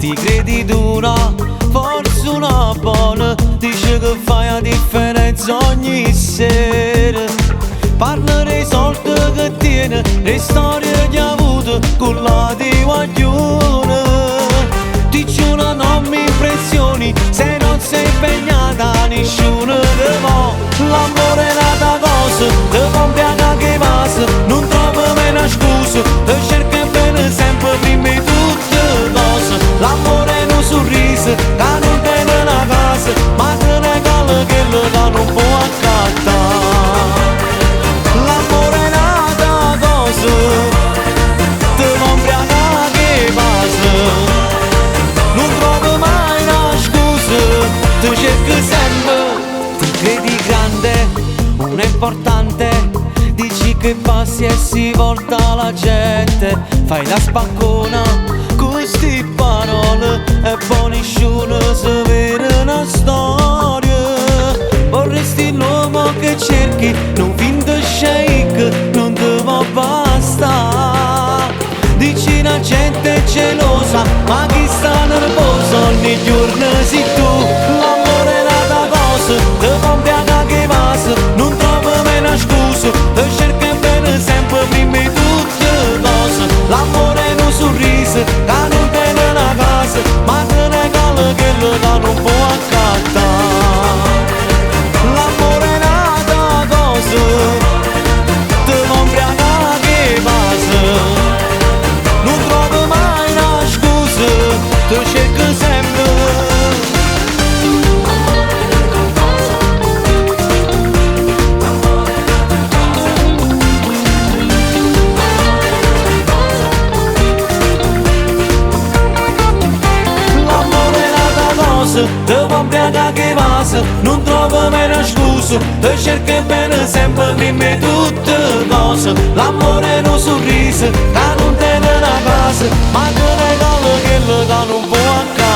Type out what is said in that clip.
ti credi tu no, forse una buona, dice che fai la differenza ogni sera. Parla dei soldi che tiene, le storie che ha avuto con la di guaglione. Dici una non mi impressioni, se non sei impegnata nessuno te va. L'amore è nata cosa, te compri anche passa, non trovo meno scusa, te cerca bene sempre prima di tutte cose. L'amore è un sorriso, che non tiene una casa, ma te ne cala che non può accattare. L'amore è nata cosa, te compri anche passa, non trovo mai una scusa, te cerco sempre. Ti credi grande, un importante, dici che passi e si volta la gente. Fai la spaccona con sti parole e poi nessuno si vede una storia. Vorresti l'uomo che cerchi, non finto shake, non te va basta. Dici la gente è gelosa, ma chi sta nervoso ogni giorno sei tu. L'amore è nata cosa, te compri anche passa, non trovo meno scusa, te cerca bene sempre prima di tutte cose. L'amore è un sorriso, che non tiene una casa, ma te ne cala che non può accattare. L'amore è nata cosa, te compri anche passa, non trovo mai una scusa, te cerco sempre. Te compri anche passa, non trovo meno scusa, te cerca bene sempre prima di tutte cose. L'amore è un sorriso, che non tiene una casa, ma te ne cala che non può accadere.